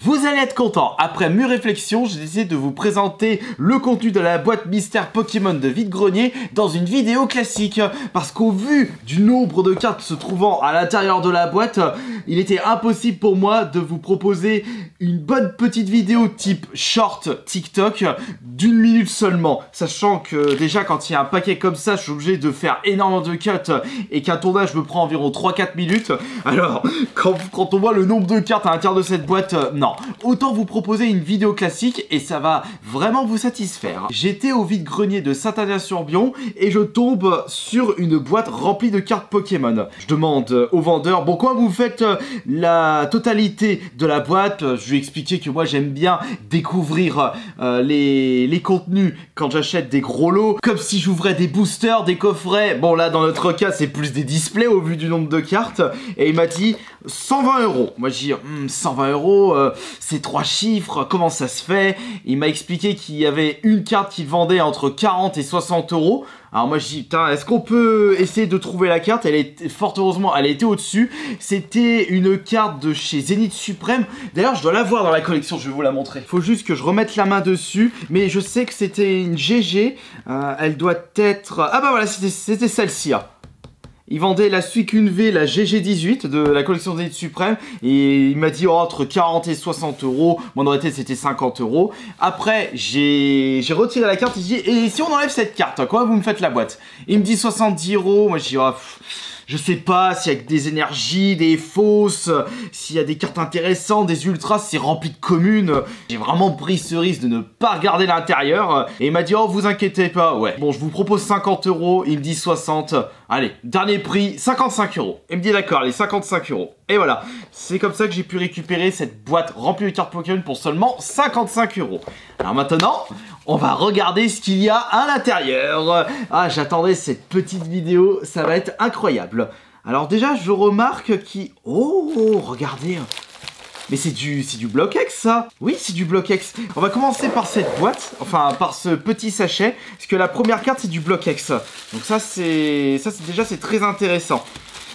Vous allez être content. Après mûre réflexion, j'ai décidé de vous présenter le contenu de la boîte mystère Pokémon de vide-grenier dans une vidéo classique. Parce qu'au vu du nombre de cartes se trouvant à l'intérieur de la boîte, il était impossible pour moi de vous proposer une bonne petite vidéo type short TikTok d'1 minute seulement. Sachant que déjà quand il y a un paquet comme ça, je suis obligé de faire énormément de cuts et qu'un tournage me prend environ 3-4 minutes. Alors, quand on voit le nombre de cartes à l'intérieur de cette boîte, non. Autant vous proposer une vidéo classique et ça va vraiment vous satisfaire. J'étais au vide-grenier de Saint-Aignan-sur-Bion et je tombe sur une boîte remplie de cartes Pokémon. Je demande au vendeur, bon, comment vous faites la totalité de la boîte? Je lui ai expliqué que moi j'aime bien découvrir les contenus quand j'achète des gros lots, comme si j'ouvrais des boosters, des coffrets. Bon, là dans notre cas c'est plus des displays au vu du nombre de cartes. Et il m'a dit 120 €. Moi j'ai dit 120 €, c'est 3 chiffres, comment ça se fait? Il m'a expliqué qu'il y avait une carte qu'il vendait entre 40 et 60 €. Alors moi je dis, putain, est-ce qu'on peut essayer de trouver la carte? Elle est, fort heureusement, elle était au-dessus. C'était une carte de chez Zénith Suprême. D'ailleurs, je dois la voir dans la collection, je vais vous la montrer. Faut juste que je remette la main dessus. Mais je sais que c'était une GG. Elle doit être... Ah bah voilà, c'était celle-ci. Hein. Il vendait la Suicune V, la GG18 de la collection Zénith Suprême. Et il m'a dit entre 40 et 60 €. Moi dans la tête c'était 50 €. Après j'ai retiré la carte. Il dit, et si on enlève cette carte, comment vous me faites la boîte? Il me dit 70 €. Moi je dis, oh, je sais pas s'il y a des énergies, des fausses, s'il y a des cartes intéressantes, des ultras, c'est rempli de communes. J'ai vraiment pris ce risque de ne pas regarder l'intérieur. Et il m'a dit, oh, vous inquiétez pas, ouais. Bon, je vous propose 50 €, il me dit 60. Allez, dernier prix, 55 €. Il me dit, d'accord, allez, 55 €. Et voilà, c'est comme ça que j'ai pu récupérer cette boîte remplie de cartes Pokémon pour seulement 55 €. Alors maintenant, on va regarder ce qu'il y a à l'intérieur. Ah, j'attendais cette petite vidéo, ça va être incroyable. Alors déjà, je remarque qu'il... Oh, regardez. Mais c'est du Block-X, ça. Oui, c'est du Block-X. On va commencer par cette boîte, enfin, par ce petit sachet, parce que la première carte, c'est du Block-X. Donc ça, déjà, c'est très intéressant.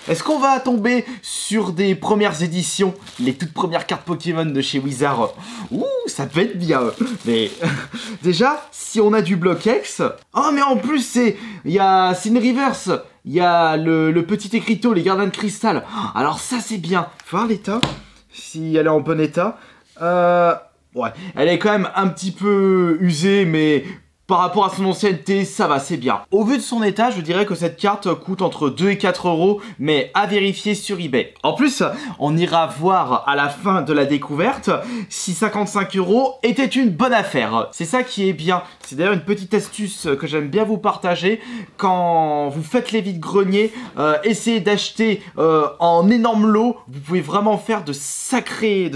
Est-ce qu'on va tomber sur des premières éditions, les toutes premières cartes Pokémon de chez Wizard? Ouh, ça peut être bien. Mais déjà, si on a du Block-X... Oh, mais en plus, c'est une reverse. Il y a le petit écriteau, les gardiens de cristal. Alors ça, c'est bien. Faut voir l'état, si elle est en bon état. Ouais, elle est quand même un petit peu usée, mais... Par rapport à son ancienneté, ça va, c'est bien. Au vu de son état, je dirais que cette carte coûte entre 2 et 4 €, mais à vérifier sur eBay. En plus, on ira voir à la fin de la découverte si 55 € était une bonne affaire. C'est ça qui est bien. C'est d'ailleurs une petite astuce que j'aime bien vous partager. Quand vous faites les vides-greniers, essayez d'acheter en énorme lot. Vous pouvez vraiment faire de sacrées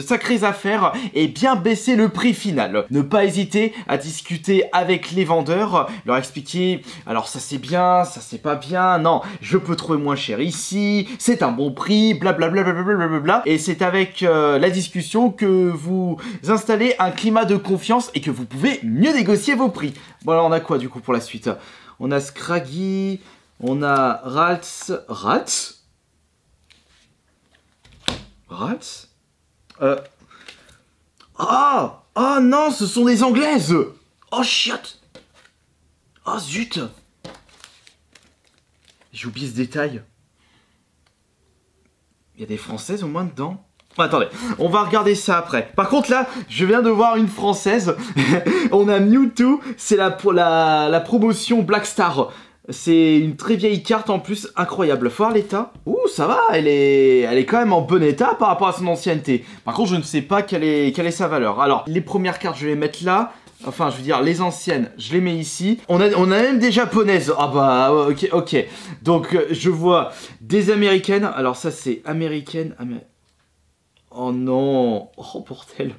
affaires et bien baisser le prix final. Ne pas hésiter à discuter avec les vendeurs, leur expliquer, alors ça c'est bien, ça c'est pas bien, non, je peux trouver moins cher ici, c'est un bon prix, blablabla, blablabla. Et c'est avec la discussion que vous installez un climat de confiance et que vous pouvez mieux négocier vos prix. Bon alors on a quoi du coup pour la suite? On a Scraggy, on a Ralts. Ah! Oh non, ce sont des Anglaises! Oh chiotte! Oh zut! J'ai oublié ce détail. Il y a des Françaises au moins dedans. Oh, attendez, on va regarder ça après. Par contre là, je viens de voir une Française. On a Mewtwo, c'est la promotion Black Star. C'est une très vieille carte en plus, incroyable. Faut voir l'état. Ouh, ça va, elle est quand même en bon état par rapport à son ancienneté. Par contre, je ne sais pas quelle est sa valeur. Alors, les premières cartes, je vais les mettre là. Enfin, je veux dire, les anciennes, je les mets ici. On a même des japonaises. Ah bah, ok. Donc, je vois des américaines. Alors ça, c'est américaine. Oh non. Oh, bordel.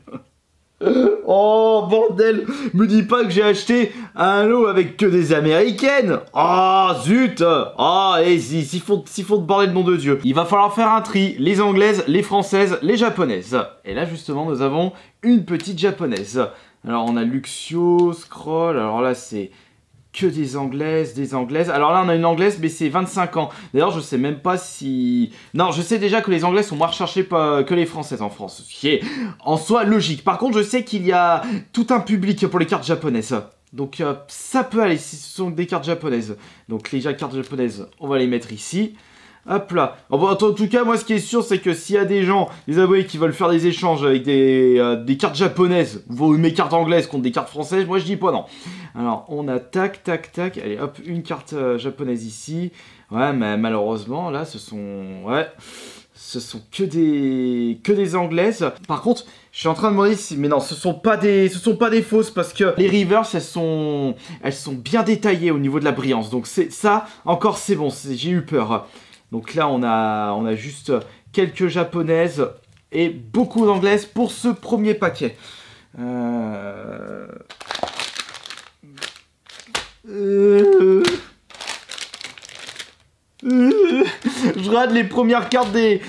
Oh, bordel. Me dis pas que j'ai acheté un lot avec que des américaines. Oh, zut. Oh, et s'ils font de bordel, nom de Dieu. Il va falloir faire un tri. Les anglaises, les françaises, les japonaises. Et là, justement, nous avons une petite japonaise. Alors, on a Luxio, Scroll. Alors là, c'est que des anglaises, des anglaises. Alors là, on a une anglaise, mais c'est 25 ans. D'ailleurs, je sais même pas si... Non, je sais déjà que les anglaises sont moins recherchées que les françaises en France, ce qui est en soi logique. Par contre, je sais qu'il y a tout un public pour les cartes japonaises. Donc ça peut aller si ce sont des cartes japonaises. Donc les cartes japonaises, on va les mettre ici. Hop là. En tout cas, moi, ce qui est sûr, c'est que s'il y a des gens, des abonnés qui veulent faire des échanges avec des cartes japonaises, ou mes cartes anglaises contre des cartes françaises, moi, je dis pas non. Alors, on a tac, tac, tac. Allez, hop, une carte japonaise ici. Ouais, mais malheureusement, là, ce sont que des anglaises. Par contre, je suis en train de me demander si... Mais non, ce sont pas des fausses, parce que les reverse, elles sont bien détaillées au niveau de la brillance. Donc, ça, encore, c'est bon. J'ai eu peur. Donc là, on a juste quelques japonaises et beaucoup d'anglaises pour ce premier paquet. Je regarde les premières cartes des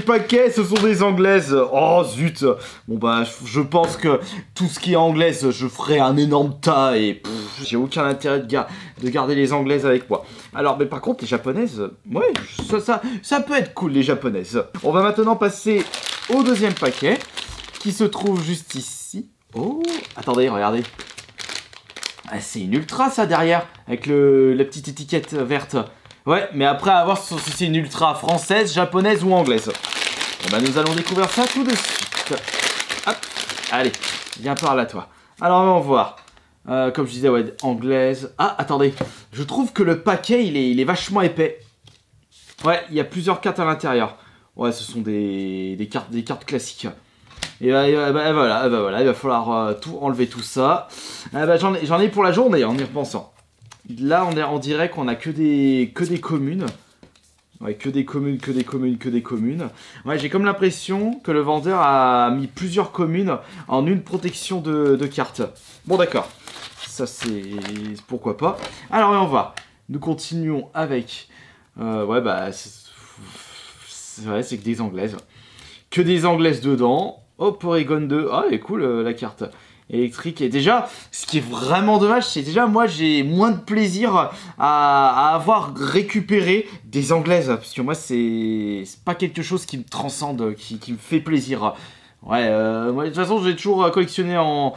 paquets, ce sont des anglaises. Oh zut. Bon bah je pense que tout ce qui est anglaise, je ferai un énorme tas et j'ai aucun intérêt de garder les anglaises avec moi. Alors mais par contre les japonaises, ouais, ça peut être cool les japonaises. On va maintenant passer au deuxième paquet qui se trouve juste ici. Oh, attendez, regardez. Ah, c'est une ultra ça derrière avec la petite étiquette verte. Ouais, mais après à voir si c'est une ultra française, japonaise ou anglaise. Bon bah nous allons découvrir ça tout de suite. Hop, allez, viens par là toi. Alors on va voir. Comme je disais, ouais, anglaise. Ah, attendez, je trouve que le paquet il est vachement épais. Ouais, il y a plusieurs cartes à l'intérieur. Ouais, ce sont des cartes classiques. Et bah, voilà, il va falloir enlever tout ça. J'en ai pour la journée en y repensant. Là, on dirait qu'on a que des communes. Ouais, que des communes. Ouais, j'ai comme l'impression que le vendeur a mis plusieurs communes en une protection de cartes. Bon, d'accord. Ça, c'est... Pourquoi pas. Alors, on va. Nous continuons avec... ouais, bah... c'est que des anglaises. Que des anglaises dedans. Oh, Porygon 2. Ah, elle est cool, la carte. Électrique. Et déjà, ce qui est vraiment dommage, c'est déjà moi j'ai moins de plaisir à avoir récupéré des anglaises. Parce que moi c'est pas quelque chose qui me transcende, qui me fait plaisir. Ouais, moi, de toute façon j'ai toujours collectionné en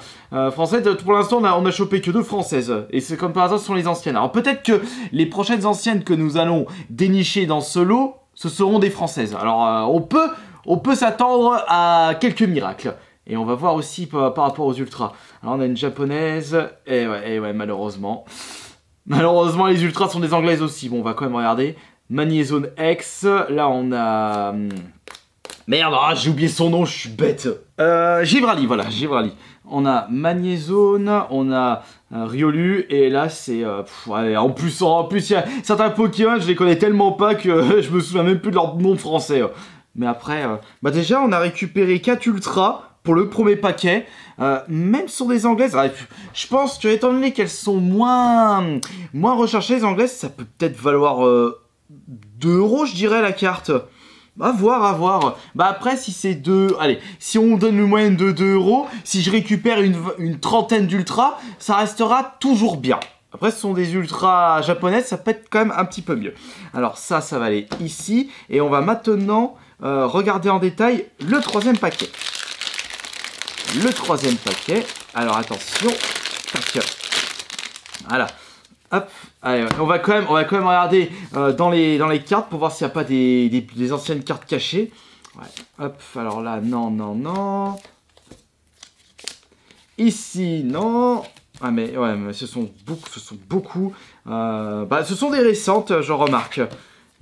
français. Pour l'instant on a chopé que 2 françaises. Et c'est comme par hasard, ce sont les anciennes. Alors peut-être que les prochaines anciennes que nous allons dénicher dans ce lot, ce seront des françaises. Alors on peut s'attendre à quelques miracles. Et on va voir aussi par rapport aux ultras. Alors on a une japonaise, et ouais, malheureusement. Malheureusement, les ultras sont des anglaises aussi. Bon, on va quand même regarder. Magnezone X, là on a... Merde, j'ai oublié son nom, je suis bête. Givrali, voilà, Givrali. On a Magnezone, on a Riolu, et là c'est... ouais, en plus, il y a certains Pokémon, je les connais tellement pas que je me souviens même plus de leur nom français. Mais après, bah déjà on a récupéré 4 ultras pour le premier paquet, même sur des anglaises. Je pense que étant donné qu'elles sont moins recherchées, les anglaises, ça peut peut-être valoir 2 €, je dirais, la carte. À voir. Bah après, si c'est 2... Allez, si on donne une moyenne de 2 €, si je récupère une trentaine d'ultras, ça restera toujours bien. Après, ce sont des ultras japonaises, ça peut être quand même un petit peu mieux. Alors ça va aller ici. Et on va maintenant regarder en détail le troisième paquet. Le troisième paquet. Alors attention. Tac. Voilà. Hop. Allez, on va quand même regarder dans les cartes pour voir s'il n'y a pas des anciennes cartes cachées. Ouais. Hop. Alors là, non. Ici, non. Ah mais ouais, mais ce sont beaucoup. Ce sont des récentes, je remarque.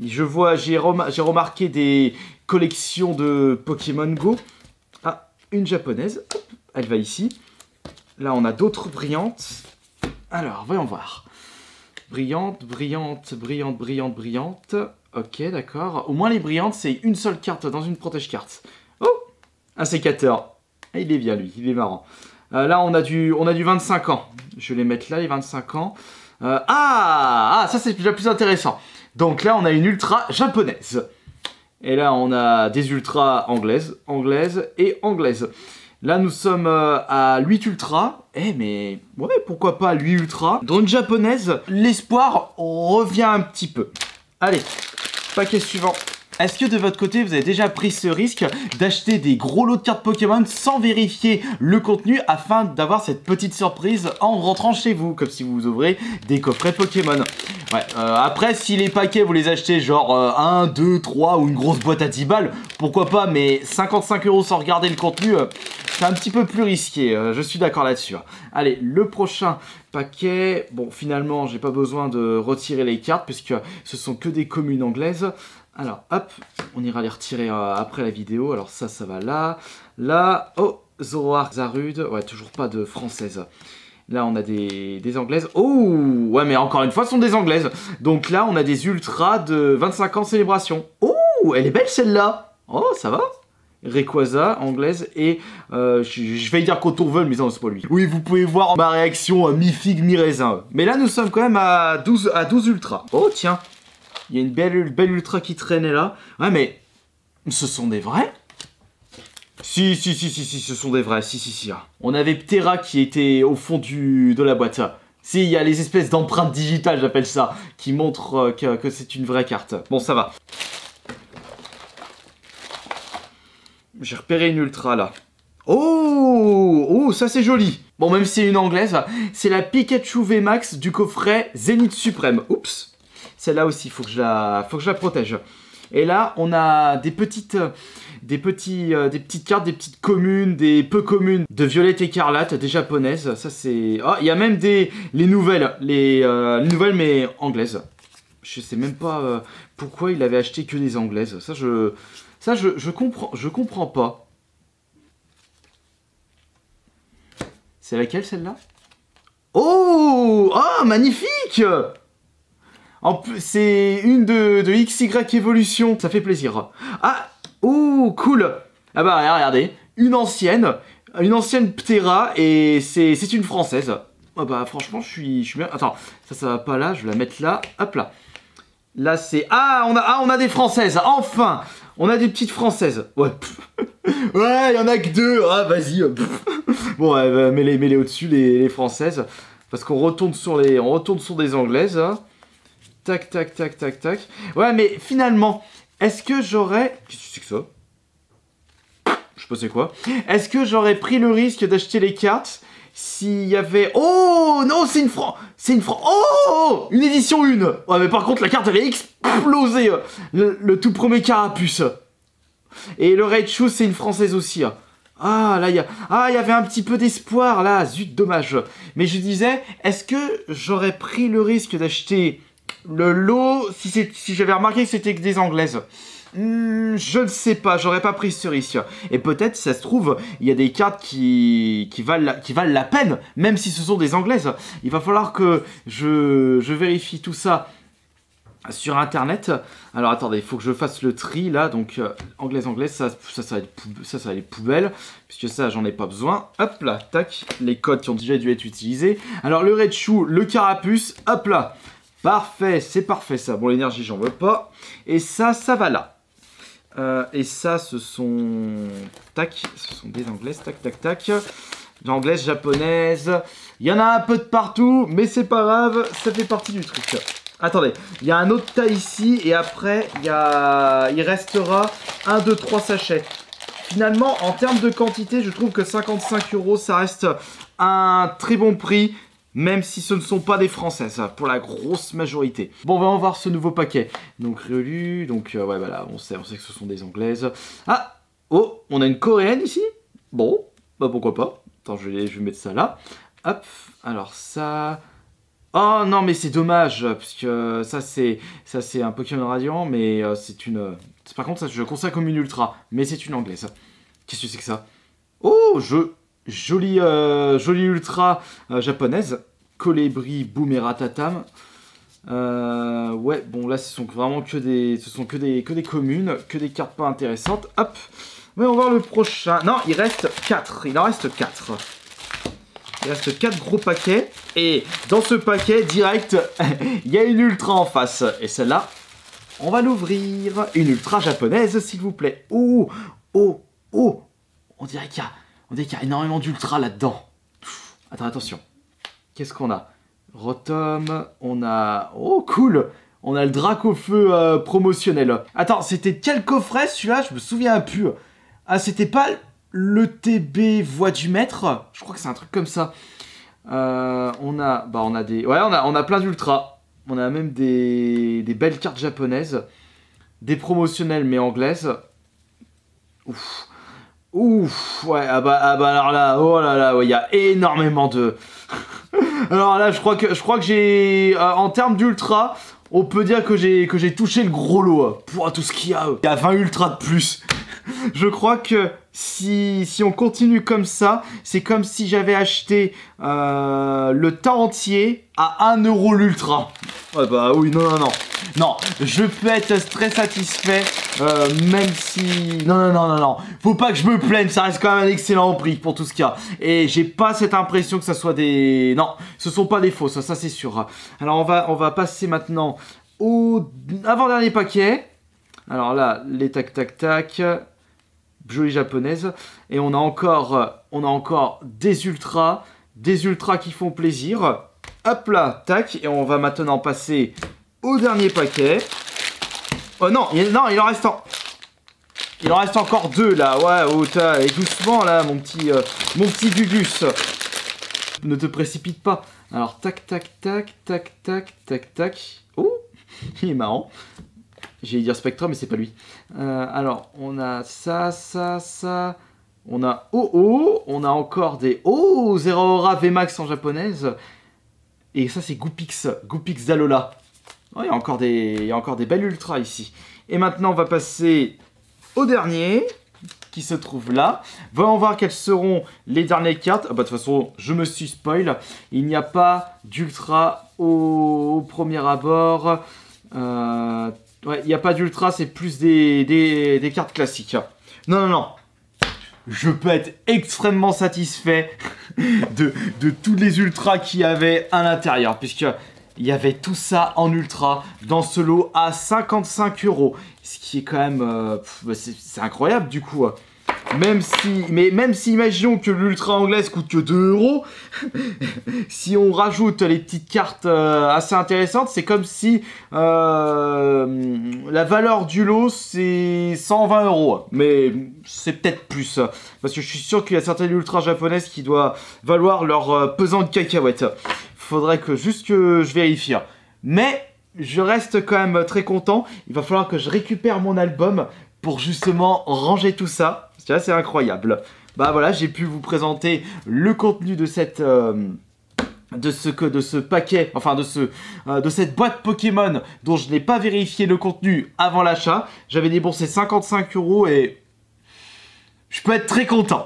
Je vois, j'ai remarqué des collections de Pokémon Go. Ah, une japonaise. Hop, elle va ici. Là, on a d'autres brillantes. Alors, voyons voir. Brillante. Ok, d'accord. Au moins, les brillantes, c'est une seule carte dans une protège-carte. Oh, un sécateur. Il est bien, lui. Il est marrant. Là, on a du 25 ans. Je vais les mettre là, les 25 ans. Ça, c'est déjà plus intéressant. Donc là, on a une ultra japonaise. Et là, on a des ultras anglaises et anglaises. Là, nous sommes à 8 ultra. Eh, mais ouais, pourquoi pas 8 ultra. Dans une japonaise, l'espoir revient un petit peu. Allez, paquet suivant. Est-ce que de votre côté, vous avez déjà pris ce risque d'acheter des gros lots de cartes Pokémon sans vérifier le contenu afin d'avoir cette petite surprise en rentrant chez vous, comme si vous ouvrez des coffrets Pokémon? Ouais, après, si les paquets, vous les achetez genre 1, 2, 3 ou une grosse boîte à 10 balles, pourquoi pas, mais 55 € sans regarder le contenu, c'est un petit peu plus risqué, je suis d'accord là-dessus. Allez, le prochain paquet, bon, finalement, j'ai pas besoin de retirer les cartes puisque ce sont que des communes anglaises. Alors, hop, on ira les retirer après la vidéo. Alors ça va là. Là, oh, Zoroark, Zarude. Ouais, toujours pas de française. Là, on a des anglaises. Oh, ouais, mais encore une fois, ce sont des anglaises. Donc là, on a des ultras de 25 ans célébration. Oh, elle est belle celle-là. Oh, ça va. Rayquaza, anglaise, et je vais dire Cotourvel, mais non, c'est pas lui. Oui, vous pouvez voir ma réaction mi-figue, mi-raisin. Mais là, nous sommes quand même à 12 ultras. Oh, tiens. Il y a une belle ultra qui traînait là. Ouais, mais ce sont des vrais? Si, ce sont des vrais. Si. On avait Ptera qui était au fond de la boîte. Si, il y a les espèces d'empreintes digitales, j'appelle ça, qui montrent que c'est une vraie carte. Bon, ça va. J'ai repéré une ultra là. Oh, ça c'est joli. Bon, même si c'est une anglaise, c'est la Pikachu VMAX du coffret Zénith Suprême. Oups. Celle-là aussi, faut que je la protège. Et là, on a des petites cartes, des petites communes, des peu communes de Violette Écarlate, des japonaises. Ça c'est. Ah, il y a même les nouvelles, les nouvelles mais anglaises. Je sais même pas pourquoi il avait acheté que des anglaises. Je comprends pas. C'est laquelle celle-là? Oh, magnifique! En plus, c'est une de XY Evolution. Ça fait plaisir. Ah, oh, cool. Ah bah, regardez. Une ancienne Ptera et c'est une française. Ah bah, franchement, je suis bien. Attends, ça va pas là. Je vais la mettre là. Hop là. Là, c'est... on a des françaises. Enfin, on a des petites françaises. Ouais. Ouais, il y en a que deux. Ah, vas-y. Bon, ouais, mets-les au-dessus, les françaises. Parce qu'on retourne sur des anglaises. Hein. Tac. Ouais, mais finalement, est-ce que j'aurais... Qu'est-ce que c'est que ça? Je sais pas c'est quoi. Est-ce que j'aurais pris le risque d'acheter les cartes s'il y avait... Oh non, c'est une Oh, une édition 1. Ouais, mais par contre, la carte, elle est explosée. Le tout premier Carapuce. Et le Raichu, c'est une française aussi. Ah, là, il y avait un petit peu d'espoir, là. Zut, dommage. Mais je disais, est-ce que j'aurais pris le risque d'acheter... le lot, si j'avais remarqué que c'était que des anglaises, je ne sais pas, j'aurais pas pris ce risque. Et peut-être, si ça se trouve, il y a des cartes qui valent la peine, même si ce sont des anglaises. Il va falloir que je vérifie tout ça sur internet. Alors attendez, il faut que je fasse le tri là. Donc anglaise, ça va être les poubelles, puisque ça j'en ai pas besoin. Hop là, tac, les codes qui ont déjà dû être utilisés. Alors le Raichu, le Carapuce, hop là. Parfait, c'est parfait ça. Bon, l'énergie, j'en veux pas. Et ça va là. Et ça, ce sont... Tac, ce sont des anglaises. Tac. Anglaises, japonaises. Il y en a un peu de partout, mais c'est pas grave. Ça fait partie du truc. Attendez, il y a un autre tas ici. Et après, il restera 1, 2, 3 sachets. Finalement, en termes de quantité, je trouve que 55 €, ça reste un très bon prix. Même si ce ne sont pas des françaises, pour la grosse majorité. Bon, on va voir ce nouveau paquet. Donc, relu, donc, ouais, voilà, on sait que ce sont des anglaises. Ah, oh, on a une coréenne ici. Bon, bah pourquoi pas. Attends, je vais mettre ça là. Hop, alors ça... Oh non, mais c'est dommage, puisque ça c'est un Pokémon Radiant, mais c'est une... Par contre, ça, je considère comme une ultra, mais c'est une anglaise. Qu'est-ce que c'est que ça? Oh, jolie ultra japonaise. Colibri, boom et ratatam. Ouais, bon là ce sont vraiment que des communes, que des cartes pas intéressantes. Hop. Mais on va voir le prochain. Non, il reste 4. Il en reste 4. Il reste 4 gros paquets. Et dans ce paquet, direct, il y a une ultra en face. Et celle-là, on va l'ouvrir. Une ultra japonaise, s'il vous plaît. Oh. On dirait qu'il y a... On dirait qu'il y a énormément d'ultra là-dedans. Attends, attention. Qu'est-ce qu'on a? Rotom, on a... Oh, cool! On a le Dracofeu promotionnel. Attends, c'était quel coffret celui-là? Je me souviens plus. Ah, c'était pas l'ETB Voix du Maître? Je crois que c'est un truc comme ça. On a des... Ouais, on a plein d'ultra. On a même des belles cartes japonaises. Des promotionnelles mais anglaises. Ouf. Ouf. Ouais, ah bah alors là, oh là là, ouais, il y a énormément de... Alors là, je crois que j'ai... en termes d'ultra... On peut dire que j'ai touché le gros lot pour tout ce qu'il y a. Il y a 20 ultras de plus. Je crois que si on continue comme ça, c'est comme si j'avais acheté le tas entier à 1 € l'ultra. Ouais bah oui, non. Non, je peux être très satisfait, même si... Non. Faut pas que je me plaigne, ça reste quand même un excellent prix pour tout ce qu'il y a. Et j'ai pas cette impression que ça soit des... Non, ce sont pas des fausses, ça c'est sûr. Alors on va passer maintenant au avant-dernier paquet. Alors là, les tac, jolie japonaise. Et on a encore des ultras qui font plaisir. Hop là, tac, et on va maintenant passer au dernier paquet. Oh non, il en reste encore 2 là. Ouais, oh, et doucement là, mon petit Gugus. Ne te précipite pas. Alors tac. Oh, il est marrant. J'allais dire Spectrum, mais c'est pas lui. Alors, on a ça. On a on a encore des Zero Aura VMAX en japonaise. Et ça, c'est Goopix d'Alola. Oh, il y a encore des belles ultras ici. Et maintenant, on va passer au dernier, qui se trouve là. Voyons voir quelles seront les dernières cartes. Ah bah, de toute façon, je me suis spoil. Il n'y a pas d'ultra au premier abord. Ouais, il n'y a pas d'ultra, c'est plus des cartes classiques. Non. Je peux être extrêmement satisfait de tous les ultras qu'il y avait à l'intérieur, puisque il y avait tout ça en ultra dans ce lot à 55 €. Ce qui est quand même... c'est incroyable du coup. Même si imaginons que l'ultra anglaise coûte que 2 €, si on rajoute les petites cartes assez intéressantes, c'est comme si la valeur du lot c'est 120 €. Mais c'est peut-être plus. Parce que je suis sûr qu'il y a certaines ultras japonaises qui doivent valoir leur pesant de cacahuètes. Faudrait que je vérifie. Mais je reste quand même très content. Il va falloir que je récupère mon album pour justement ranger tout ça. C'est incroyable. Bah voilà, j'ai pu vous présenter le contenu de cette... de ce paquet, enfin de cette boîte Pokémon dont je n'ai pas vérifié le contenu avant l'achat. J'avais déboursé 55 € et je peux être très content.